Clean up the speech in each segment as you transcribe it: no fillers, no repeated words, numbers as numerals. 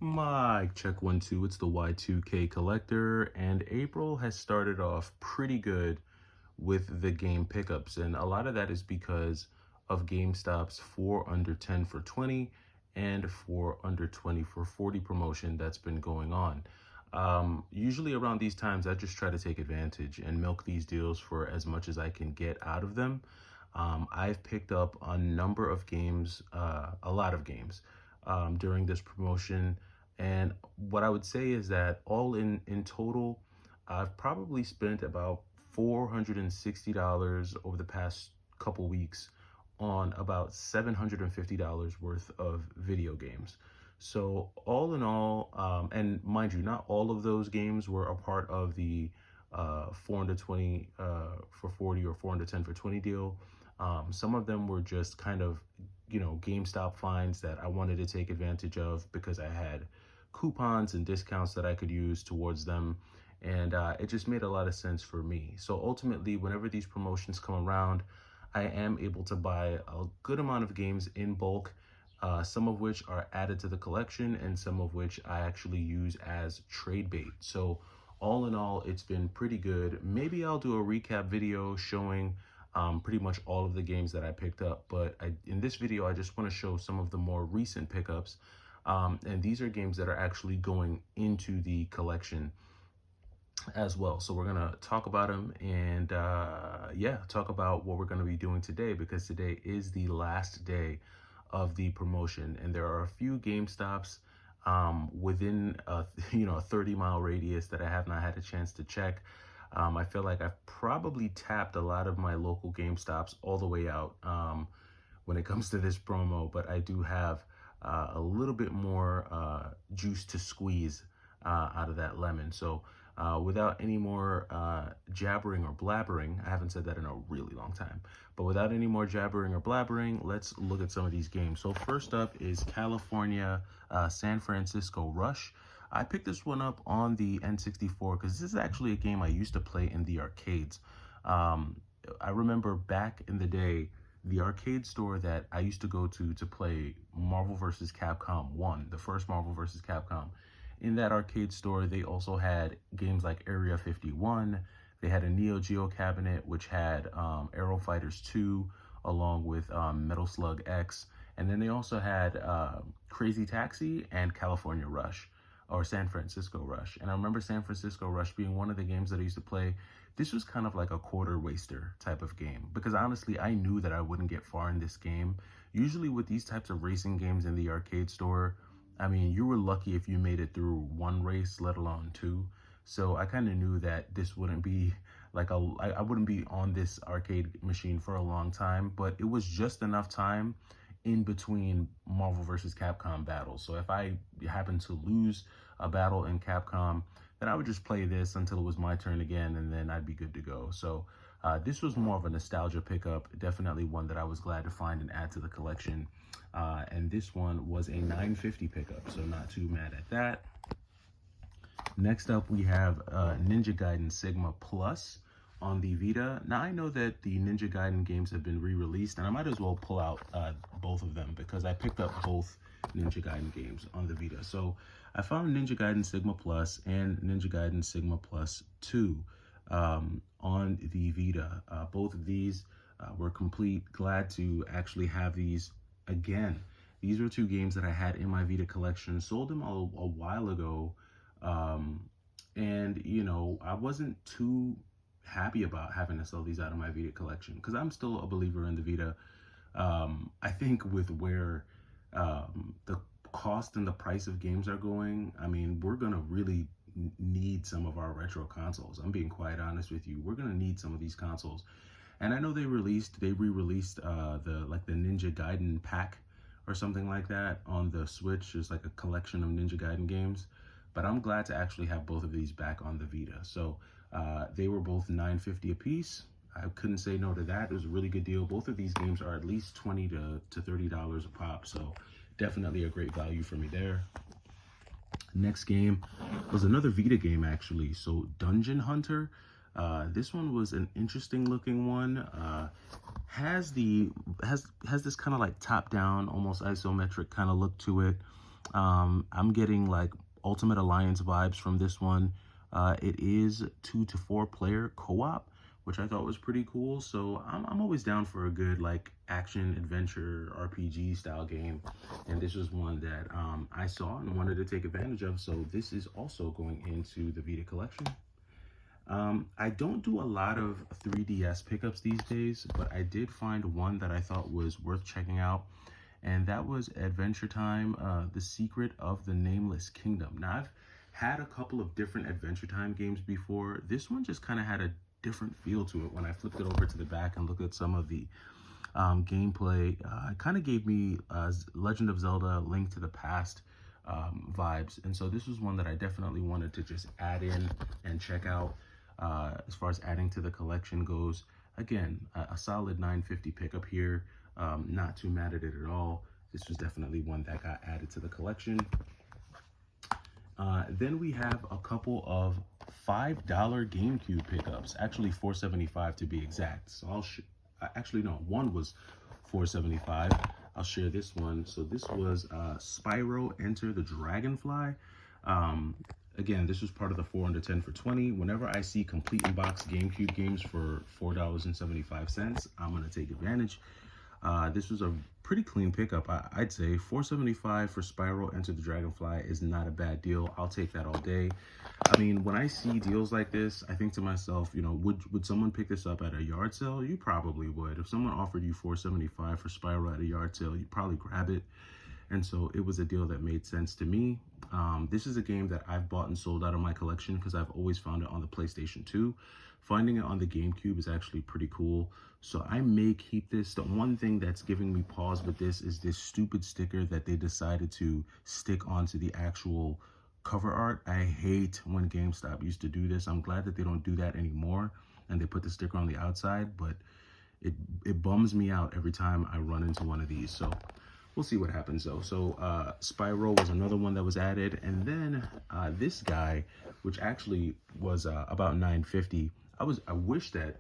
Mic check 1 2. It's the Y2K collector, and April has started off pretty good with the game pickups, and a lot of that is because of GameStop's 4 under 10 for 20 and 4 under 20 for 40 promotion that's been going on. Usually around these times, I just try to take advantage and milk these deals for as much as I can get out of them. I've picked up a number of games, a lot of games during this promotion. And what I would say is that all in total, I've probably spent about $460 over the past couple weeks on about $750 worth of video games. So all in all, and mind you, not all of those games were a part of the 420 for 40 or 410 for 20 deal. Some of them were just kind of, GameStop finds that I wanted to take advantage of because I had coupons and discounts that I could use towards them. And it just made a lot of sense for me. So ultimately, whenever these promotions come around, I am able to buy a good amount of games in bulk, some of which are added to the collection and some of which I actually use as trade bait. So all in all, it's been pretty good. Maybe I'll do a recap video showing pretty much all of the games that I picked up. But in this video, I just want to show some of the more recent pickups. And these are games that are actually going into the collection as well. So we're gonna talk about them and yeah, talk about what we're gonna be doing today, because today is the last day of the promotion, and there are a few GameStops within a 30-mile radius that I have not had a chance to check. I feel like I've probably tapped a lot of my local GameStops all the way out when it comes to this promo, but I do have a little bit more juice to squeeze out of that lemon. So without any more jabbering or blabbering, I haven't said that in a really long time, but without any more jabbering or blabbering, let's look at some of these games. So first up is California San Francisco Rush. I picked this one up on the N64 because this is actually a game I used to play in the arcades. I remember back in the day, the arcade store that I used to go to play Marvel vs. Capcom 1, the first Marvel vs. Capcom. In that arcade store, they also had games like Area 51. They had a Neo Geo cabinet, which had Aero Fighters 2, along with Metal Slug X. And then they also had Crazy Taxi and California Rush, or San Francisco Rush. And I remember San Francisco Rush being one of the games that I used to play. This was kind of like a quarter waster type of game, because honestly, I knew that I wouldn't get far in this game. Usually with these types of racing games in the arcade store, I mean, you were lucky if you made it through one race, let alone two. So I kind of knew that this wouldn't be like I wouldn't be on this arcade machine for a long time, but it was just enough time in between Marvel vs. Capcom battles. So if I happened to lose a battle in Capcom, then I would just play this until it was my turn again, and then I'd be good to go. So this was more of a nostalgia pickup, definitely one that I was glad to find and add to the collection. And this one was a $9.50 pickup, so not too mad at that. Next up, we have Ninja Gaiden Sigma Plus on the Vita. Now, I know that the Ninja Gaiden games have been re-released, and I might as well pull out both of them because I picked up both Ninja Gaiden games on the Vita. So I found Ninja Gaiden Sigma Plus and Ninja Gaiden Sigma Plus 2 on the Vita. Both of these were complete. Glad to actually have these again. These were two games that I had in my Vita collection, sold them a while ago. And I wasn't too happy about having to sell these out of my Vita collection because I'm still a believer in the Vita. I think with where the cost and the price of games are going, I mean, we're gonna really need some of our retro consoles. I'm being quite honest with you. We're gonna need some of these consoles. And I know they re-released the Ninja Gaiden pack or something like that on the Switch. There's like a collection of Ninja Gaiden games, but I'm glad to actually have both of these back on the Vita. So they were both $9.50 a piece. I couldn't say no to that. It was a really good deal. Both of these games are at least $20 to $30 a pop, so definitely a great value for me there. Next game was another Vita game, actually. So Dungeon Hunter. This one was an interesting looking one. Has this kind of like top down, almost isometric kind of look to it. I'm getting like Ultimate Alliance vibes from this one. It is 2 to 4 player co-op, which I thought was pretty cool. So I'm always down for a good like action adventure RPG style game, and this was one that I saw and wanted to take advantage of. So this is also going into the Vita collection. I don't do a lot of 3DS pickups these days, but I did find one that I thought was worth checking out, and that was Adventure Time, The Secret of the Nameless Kingdom. Now, I've had a couple of different Adventure Time games before. This one just kind of had a different feel to it. When I flipped it over to the back and looked at some of the gameplay, it kind of gave me Legend of Zelda Link to the Past vibes. And so this was one that I definitely wanted to just add in and check out. As far as adding to the collection goes, again, a solid $9.50 pickup here. Not too mad at it at all. This was definitely one that got added to the collection. Then we have a couple of $5 GameCube pickups, actually $4.75 to be exact. So actually no, one was $4.75. I'll share this one. So this was Spyro Enter the Dragonfly. Again, this was part of the 4 under 10 for 20. Whenever I see complete in box GameCube games for $4.75, I'm gonna take advantage. This was a pretty clean pickup. I'd say $4.75 for Spyro Enter the Dragonfly is not a bad deal. I'll take that all day. I mean, when I see deals like this, I think to myself, you know, would someone pick this up at a yard sale? You probably would. If someone offered you $4.75 for Spyro at a yard sale, you'd probably grab it. And so it was a deal that made sense to me. This is a game that I've bought and sold out of my collection because I've always found it on the PlayStation 2. Finding it on the GameCube is actually pretty cool. So I may keep this. The one thing that's giving me pause with this is this stupid sticker that they decided to stick onto the actual cover art. I hate when GameStop used to do this. I'm glad that they don't do that anymore and they put the sticker on the outside, but it bums me out every time I run into one of these. So we'll see what happens though. So Spyro was another one that was added, and then this guy, which actually was about $9.50. I wish that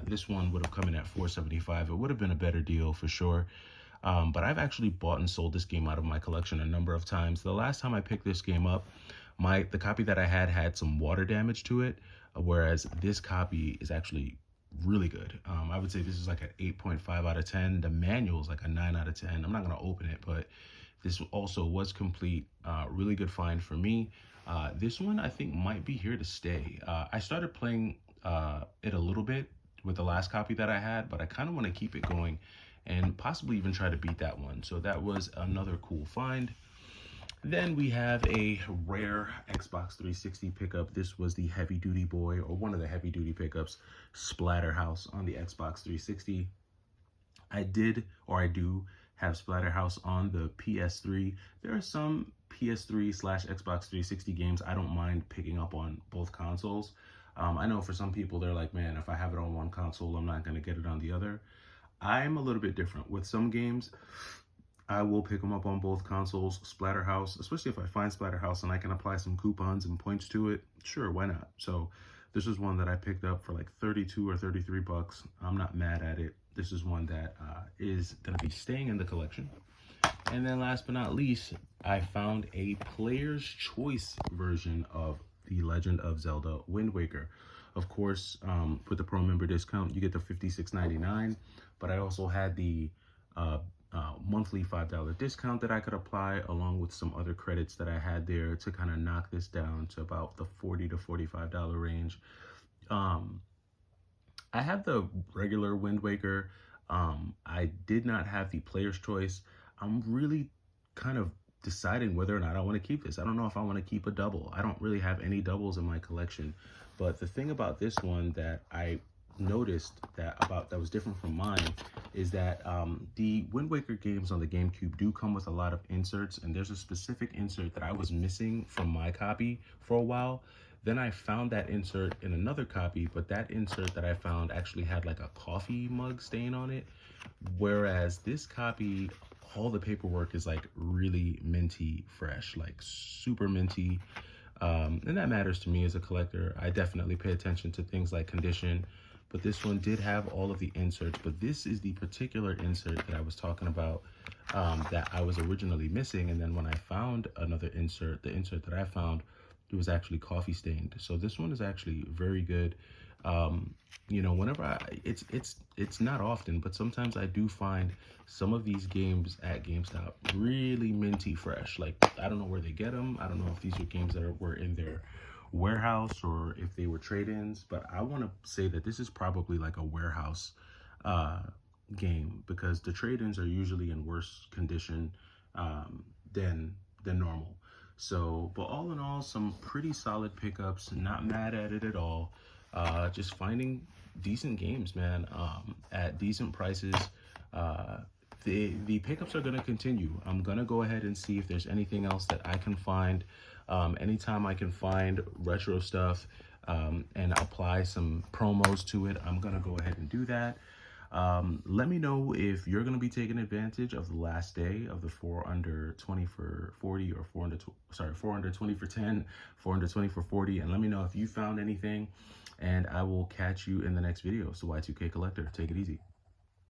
this one would have come in at $4.75. It would have been a better deal for sure. But I've actually bought and sold this game out of my collection a number of times. The last time I picked this game up, the copy that I had some water damage to it, whereas this copy is actually really good. I would say this is like an 8.5 out of 10. The manual is like a 9 out of 10. I'm not going to open it, but this also was complete. Really good find for me. This one I think might be here to stay. I started playing it a little bit with the last copy that I had, but I kind of want to keep it going and possibly even try to beat that one. So that was another cool find. Then we have a rare Xbox 360 pickup. This was the heavy duty boy, or one of the heavy duty pickups, Splatterhouse on the Xbox 360. I do have Splatterhouse on the PS3. There are some PS3/Xbox 360 games I don't mind picking up on both consoles. I know for some people, they're like, man, if I have it on one console, I'm not going to get it on the other. I'm a little bit different. With some games, I will pick them up on both consoles. Splatterhouse, especially if I find Splatterhouse and I can apply some coupons and points to it, sure, why not? So this is one that I picked up for like 32 or 33 bucks. I'm not mad at it. This is one that is going to be staying in the collection. And then last but not least, I found a player's choice version of The Legend of Zelda Wind Waker. Of course, with the pro member discount, you get the $56.99, but I also had the monthly $5 discount that I could apply, along with some other credits that I had there to kind of knock this down to about the $40 to $45 range. I have the regular Wind Waker. I did not have the player's choice. I'm really kind of deciding whether or not I want to keep this. I don't know if I want to keep a double. I don't really have any doubles in my collection. But the thing about this one that I noticed that was different from mine is that the Wind Waker games on the GameCube do come with a lot of inserts, and there's a specific insert that I was missing from my copy for a while. Then I found that insert in another copy, but that insert that I found actually had like a coffee mug stain on it, whereas this copy, all the paperwork is like really minty fresh, like super minty. And that matters to me as a collector. I definitely pay attention to things like condition, but this one did have all of the inserts. But this is the particular insert that I was talking about. that I was originally missing. And then when I found another insert, the insert that I found, it was actually coffee stained. So this one is actually very good. You know, whenever it's not often, but sometimes I do find some of these games at GameStop really minty fresh. Like, I don't know where they get them. I don't know if these are games that were in their warehouse or if they were trade-ins, but I want to say that this is probably like a warehouse uh, game, because the trade-ins are usually in worse condition than normal. So, but all in all, some pretty solid pickups. Not mad at it at all. Just finding decent games, man, at decent prices. Uh, the pickups are gonna continue. I'm gonna go ahead and see if there's anything else that I can find. Anytime I can find retro stuff and apply some promos to it, I'm gonna go ahead and do that. Let me know if you're going to be taking advantage of the last day of the 4 under 20 for 40, or 4 under 20 for 10, 4 under 20 for 40. And let me know if you found anything, and I will catch you in the next video. So Y2K Collector, take it easy.